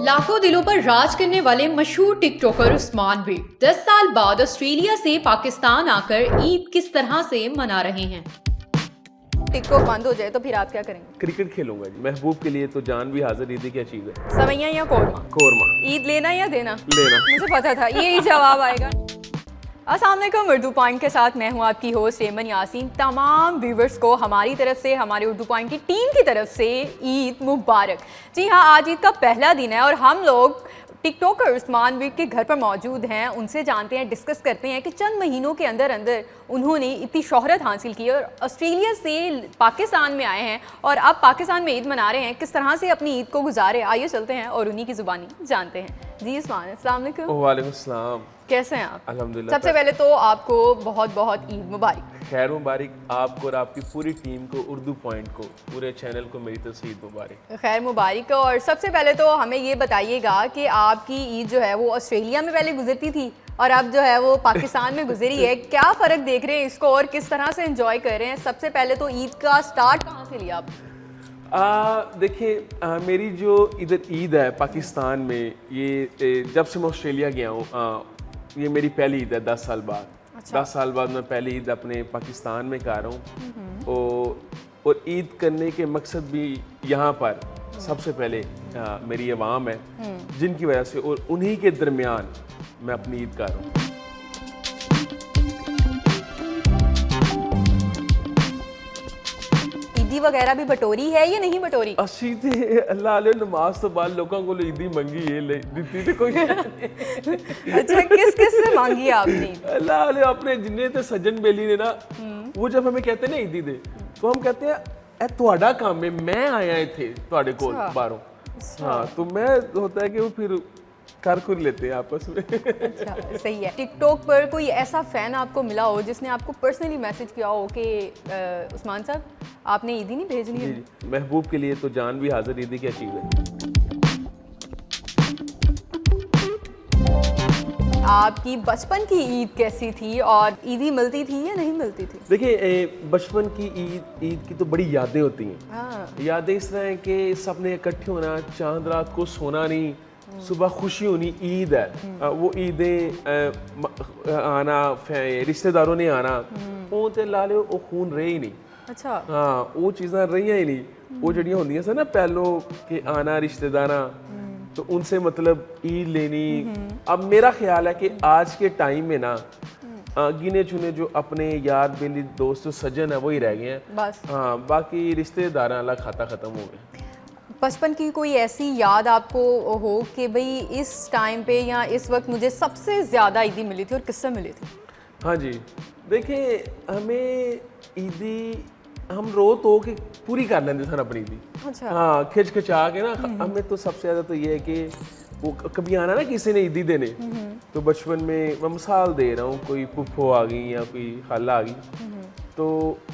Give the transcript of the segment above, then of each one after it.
लाखों दिलों पर राज करने वाले मशहूर टिकटॉकर उस्मान भी 10 साल बाद ऑस्ट्रेलिया से पाकिस्तान आकर ईद किस तरह से मना रहे हैं। टिकटॉक बंद हो जाए तो फिर आप क्या करेंगे? क्रिकेट खेलूंगा जी। महबूब के लिए तो जान भी हाजिर। ईदी क्या चीज है? सवैयां या कोरमा? कोरमा। ईद लेना या देना? लेना। मुझे पता था यही जवाब आएगा। अस्सलाम वालेकुम, उर्दू पॉइंट के साथ मैं हूँ आपकी होस्ट एमन यासीन। तमाम व्यूवर्स को हमारी तरफ से, हमारे उर्दू पॉइंट की टीम की तरफ से ईद मुबारक। जी हाँ, आज ईद का पहला दिन है और हम लोग टिकटॉकर उस्मान वीर के घर पर मौजूद हैं। उनसे जानते हैं, डिस्कस करते हैं कि चंद महीनों के अंदर अंदर उन्होंने इतनी शोहरत हासिल की और ऑस्ट्रेलिया से पाकिस्तान में आए हैं और अब पाकिस्तान में ईद मना रहे हैं। किस तरह से अपनी ईद को गुजारे, आइए चलते हैं और उन्हीं की ज़ुबानी जानते हैं। जी उस्मान, अस्सलाम वालेकुम। वालेकुम सलाम। कैसे हैं आप? अल्हम्दुलिल्लाह। सबसे पहले तो आपको बहुत बहुत ईद मुबारक। खैर मुबारक आपको और आपकी पूरी टीम को, उर्दू पॉइंट को, पूरे चैनल को मेरी तरफ से ईद मुबारक। खैर मुबारक। और सबसे पहले तो हमें ये बताइएगा कि आपकी ईद जो है वो ऑस्ट्रेलिया में पहले गुजरती थी और अब जो है वो पाकिस्तान में गुजरी है। क्या फ़र्क देख रहे हैं इसको और किस तरह से एंजॉय कर रहे हैं? सबसे पहले तो ईद का स्टार्ट कहाँ से लिया आप? देखिए, मेरी जो इधर ईद है पाकिस्तान में, ये जब से मैं ऑस्ट्रेलिया गया हूँ, ये मेरी पहली ईद है 10 साल बाद। अच्छा। 10 साल बाद मैं पहली ईद अपने पाकिस्तान में कर रहा हूँ। और ईद करने के मकसद भी यहाँ पर सबसे पहले मेरी अवाम है, जिनकी वजह से और उन्हीं के दरमियान मैं अपनी ईद कर रहा हूँ। ईदी वगैरह भी बटोरी है या नहीं बटोरी? असी ते अल्लाह ने नमाज तो बाद लोगों को ईदी मंगी है, ले दी ते कोई। अच्छा, किस किस से मांगी आपने? अल्लाह ने अपने जिन्ने ते सज्जन बेली ने ना, वो जब हमें कहते ना ईदी दे, तो हम कहते हैं ए तुहाडा काम है, मैं आया थे तुहाडे कोल बाहरों। हाँ, तो मैं होता है कि वो फिर कर लेते हैं आपस में। अच्छा, सही है। टिकटॉक पर कोई ऐसा फ़ैन आपको मिला हो जिसने आपको पर्सनली मैसेज किया हो कि उस्मान साहब आपने ईदी नहीं भेजनी है? जी, महबूब के लिए तो जान भी हाजिर। ईदी क्या चीज़ है? आपकी बचपन की ईद कैसी थी और ईदी मिलती थी या नहीं मिलती थी? देखिए, बचपन की ईद की तो बड़ी यादें होती हैं। हाँ। यादें इस तरह हैं कि सबने इकट्ठे होना, चांद रात को सोना नहीं, सुबह खुशी होनी। ईद है, वो ईदें आना, रिश्तेदारों ने आना, वो ते ला लो वो खून रहे ही नहीं। अच्छा। हाँ, वो चीज़ां रही ही नहीं। वो जड़ियाँ होंदियां सन ना पहलो के आना रिश्तेदारा, तो उनसे मतलब ईद लेनी। अब मेरा ख्याल है कि आज के टाइम में ना गिने चुने जो अपने यार बेली दोस्त सज्जन है वही रह गए हैं बस। हाँ, बाकी रिश्तेदार अल्लाह खाता ख़त्म हो गए। बचपन की कोई ऐसी याद आपको हो कि भाई इस टाइम पे या इस वक्त मुझे सबसे ज़्यादा ईदी मिली थी और किससे मिली थी? हाँ जी, देखिए, हमें ईदी हम रो तो के पूरी कर लेंगे सर अपनी ईदी। अच्छा। हाँ, खिंच खिंचा के ना। हमें तो सबसे ज़्यादा तो ये है कि वो कभी आना ना किसी ने ईदी देने, तो बचपन में मैं मिसाल दे रहा हूँ, कोई पुप्पो आ गई या कोई खाला आ गई, तो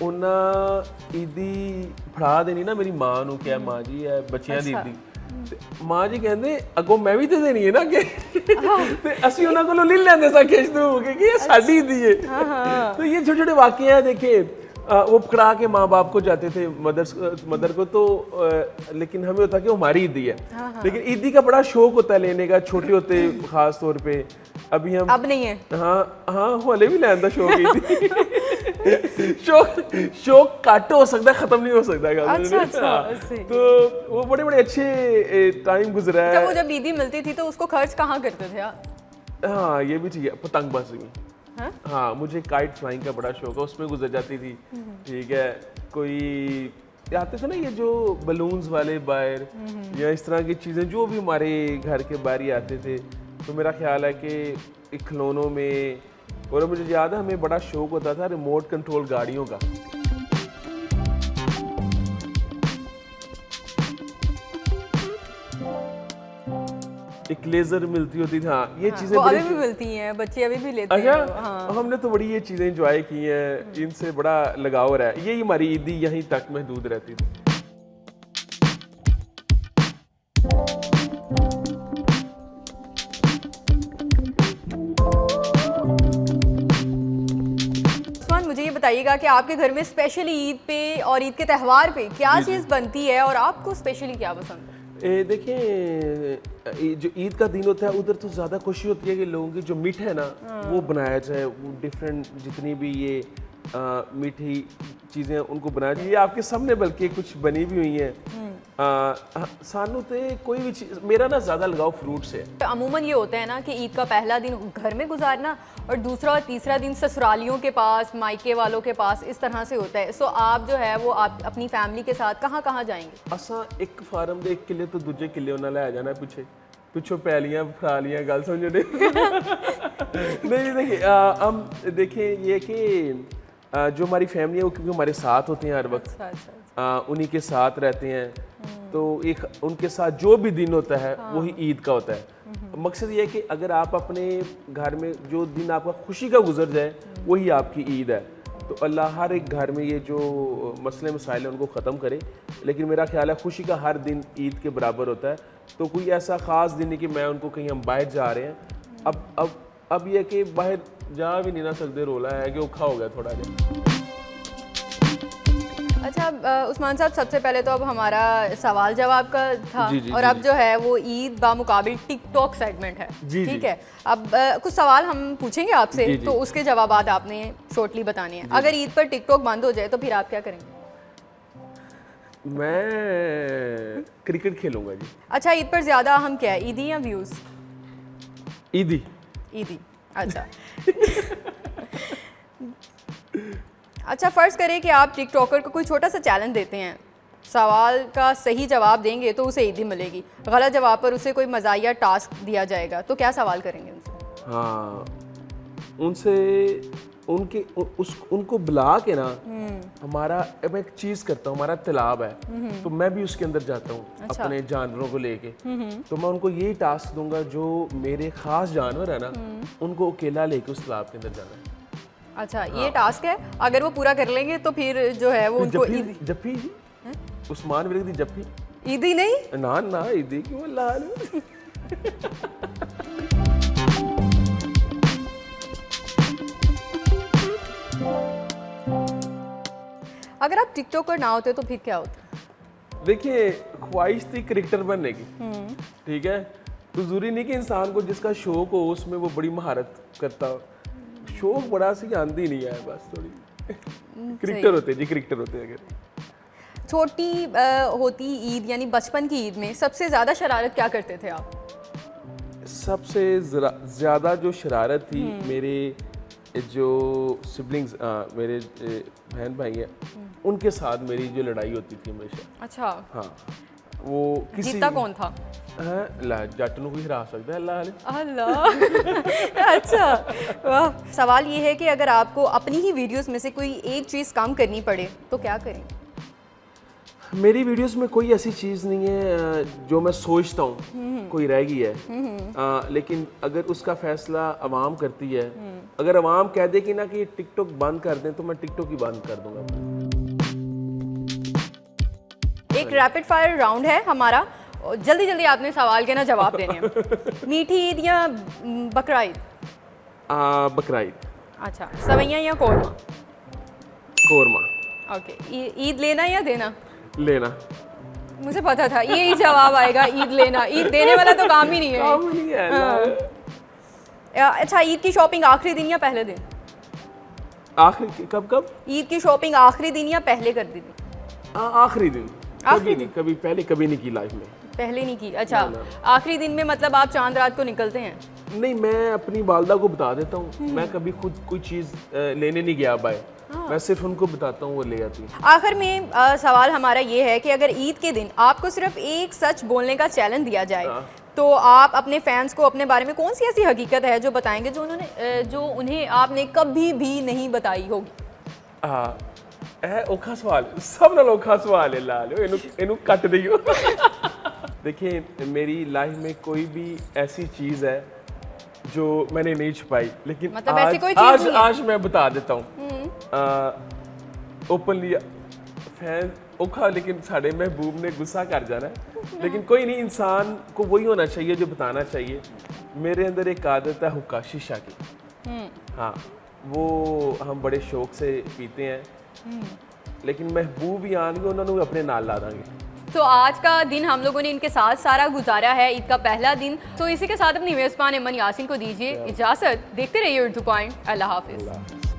उन्हें ईदी फड़ा देनी ना मेरी माँ नू, क्या माँ जी है बच्चियां दी ईदी, माँ जी कहते अगों मैं भी तो देनी है ना कि ते असी उन्हां कोलों ले लेंदे सा खिच दू कि ये साडी ईदी है। तो ये छोटे छोटे वाकये हैं। देखिए, वो पकड़ा के माँ बाप को जाते थे मदर को, तो लेकिन हमें होता कि वो हमारी ईदी है। लेकिन ईदी का बड़ा शौक होता है लेने का, छोटे होते खास तौर पे। अभी हम अब नहीं है। हाँ हाँ, हले भी लैन दा शौक ईदी। शौक काट हो सकता है, खत्म नहीं हो सकता। अच्छा, तो वो बड़े बड़े अच्छे टाइम गुजरा है। वो जब ईदी मिलती थी तो उसको खर्च कहाँ करते थे आप? हाँ, ये भी ठीक है। पतंगबाजी। हाँ, मुझे काइट फ्लाइंग का बड़ा शौक है, उसमें गुजर जाती थी। ठीक है, कोई आते थे ना ये जो बलून्स वाले बाहर या इस तरह की चीज़ें जो भी हमारे घर के बाहर ही आते थे, तो मेरा ख्याल है कि खिलौनों में, और मुझे याद है हमें बड़ा शौक होता था रिमोट कंट्रोल गाड़ियों का। एक लेजर मिलती होती थी। हाँ, ये चीजें अभी भी मिलती हैं, बच्चे अभी भी लेते हैं। अच्छा, हाँ। हमने तो बड़ी ये चीजें एंजॉय की हैं, इनसे बड़ा लगाव रहा है। यही हमारी ईदी यहीं तक महदूद रहती थी। मुझे ये बताइएगा कि आपके घर में स्पेशली ईद पे और ईद के त्यौहार पे क्या चीज़ बनती है और आपको स्पेशली क्या पसंद है? देखिए जो ईद का दिन होता है उधर तो ज़्यादा खुशी होती है कि लोगों की जो मीठ है ना वो बनाया जाए, वो डिफरेंट जितनी भी ये मीठी चीज़ें उनको बनाया जाए। ये आपके सामने बल्कि कुछ बनी भी हुई हैं। सानू तो कोई भी चीज़, मेरा ना ज़्यादा लगाव फ्रूट से है। अमूमन ये होता है ना कि ईद का पहला दिन घर में गुजारना और दूसरा और तीसरा दिन ससुरालियों के पास, मायके वालों के पास, इस तरह से होता है। सो आप जो है वो आप अपनी फैमिली के साथ कहाँ कहाँ जाएंगे? असा एक फार्म दे एक किले तो दूजे किले उन्हें लै जाना पिछे पिछों पैलियां फरा लियां, गल समझो नहीं देखिए हम देखें ये कि जो हमारी फैमिली है वो क्योंकि हमारे साथ होते हैं हर वक्त, उन्हीं के साथ रहते हैं, तो एक उनके साथ जो भी दिन होता है वही ईद का होता है। मकसद ये है कि अगर आप अपने घर में जो दिन आपका खुशी का गुजर जाए वही आपकी ईद है। तो अल्लाह हर एक घर में ये जो मसले मसाइल हैं उनको ख़त्म करे, लेकिन मेरा ख्याल है खुशी का हर दिन ईद के बराबर होता है। तो कोई ऐसा ख़ास दिन नहीं कि मैं उनको कहीं हम बाहर जा रहे हैं। अब यह कि बाहर जा भी नहीं ना सकते, रोला है कि औखा हो गया थोड़ा जा। अच्छा उस्मान साहब, सबसे पहले तो अब हमारा सवाल जवाब का था और अब जो है वो ईद बामुकाबिल टिकटॉक सेगमेंट है, ठीक है। अब कुछ सवाल हम पूछेंगे आपसे, तो उसके जवाब आपने शॉर्टली बताने हैं। अगर ईद पर टिकटॉक बंद हो जाए तो फिर आप क्या करेंगे? मैं क्रिकेट खेलूंगा जी। अच्छा, ईद पर ज्यादा अहम क्या है, ईदी या व्यूज? ईदी। ईदी, अच्छा। अच्छा, फ़र्ज़ करें कि आप टिकटॉकर को कोई छोटा सा चैलेंज देते हैं, सवाल का सही जवाब देंगे तो उसे ईदी मिलेगी, गलत जवाब पर उसे कोई मज़ाहिया टास्क दिया जाएगा, तो क्या सवाल करेंगे उनसे? हाँ, उनको बुला के ना हमारा, मैं एक चीज़ करता हूँ, हमारा तालाब है तो मैं भी उसके अंदर जाता हूँ। अच्छा। अपने जानवरों को लेके तो मैं उनको यही टास्क दूंगा, जो मेरे ख़ास जानवर है ना उनको अकेला लेके उस तालाब के अंदर जाना है। अच्छा, ये टास्क है, अगर वो पूरा कर लेंगे तो फिर जो है वो उनको जप्पी उस्मान विरक दी जप्पी ईदी नहीं ना ईदी क्यों लाल। अगर आप टिकटॉकर ना होते तो फिर क्या होता? देखिए, ख्वाहिश थी क्रिकेटर बनने की, ठीक है, तो जरूरी नहीं कि इंसान को जिसका शौक हो उसमें वो बड़ी महारत करता हो। शौक बड़ा सी आंदी नहीं है, बस थोड़ी क्रिकेटर होते जी, क्रिकेटर होते हैं। अगर छोटी होती ईद यानी बचपन की ईद में सबसे ज़्यादा शरारत क्या करते थे आप? सबसे ज़्यादा जो शरारत थी, मेरे जो सिबलिंग्स, मेरे बहन भाई हैं, उनके साथ मेरी जो लड़ाई होती थी हमेशा। अच्छा, हाँ, वो किसी जीता कौन था? जट नूं कोई हरा सकता है अल्लाह। अल्लाह। अच्छा, वाह। सवाल ये है कि अगर आपको अपनी ही वीडियोस में से कोई एक चीज़ कम करनी पड़े तो क्या करेंगे? मेरी वीडियोस में कोई ऐसी चीज़ नहीं है जो मैं सोचता हूँ कोई रह गई है, लेकिन अगर उसका फैसला अवाम करती है, अगर अवाम कह दे कि ना कि टिकटॉक बंद कर दें तो मैं टिकटॉक ही बंद कर दूंगा। एक रैपिड फायर राउंड है हमारा, जल्दी जल्दी आपने सवाल के ना जवाब देने हैं। मीठी ईद या बकरा ईद? बकरा ईद। अच्छा, सवैयाँ या कोरमा? कोरमा। ओके, ईद लेना या देना? लेना। मुझे पता था यही जवाब आएगा, ईद लेना। ईद देने वाला तो काम ही नहीं है। काम नहीं है। अच्छा, ईद की शॉपिंग आखिरी दिन या पहले दिन? आखिरी कब? ईद की शॉपिंग आखिरी दिन या पहले कर दी थी? आखिरी दिन। आखिरी दिन? कभी पहले कभी नहीं की लाइफ में। पहले नहीं की? अच्छा, आखिरी दिन में मतलब आप चांद रात को निकलते हैं? नहीं, मैं अपनी वालदा को बता देता हूँ, मैं कभी खुद कोई चीज़ लेने नहीं गया बाय, मैं सिर्फ उनको बताता हूँ, वो ले आती है। आखिर में सवाल हमारा ये है कि अगर ईद के दिन आपको सिर्फ एक सच बोलने का चैलेंज दिया जाए, तो आप अपने फैंस को अपने बारे में कौन सी ऐसी हकीकत है जो बताएंगे जो उन्हें आपने कभी भी नहीं बताई होगी? औखा सवाल, सब नाल औखा सवाल है लाल, इनू कट दियो। देखिए, मेरी लाइफ में कोई भी ऐसी चीज़ है जो मैंने नहीं छुपाई, लेकिन मतलब ऐसी कोई चीज़ नहीं है? आज मैं बता देता हूँ ओपनली। फैन औखा, लेकिन साढ़े महबूब ने गुस्सा कर जाना है, लेकिन कोई नहीं, इंसान को वही होना चाहिए जो बताना चाहिए। मेरे अंदर एक आदत है हुक्का शीशा की, हाँ, वो हम बड़े शौक से पीते हैं, लेकिन महबूब ही आएंगे उन्होंने अपने नाल ला देंगे। तो आज का दिन हम लोगों ने इनके साथ सारा गुजारा है, ईद का पहला दिन। तो इसी के साथ अपनी मेज़बान एमन यासीन को दीजिए इजाज़त। देखते रहिए उर्दू पॉइंट। अल्लाह हाफिज़।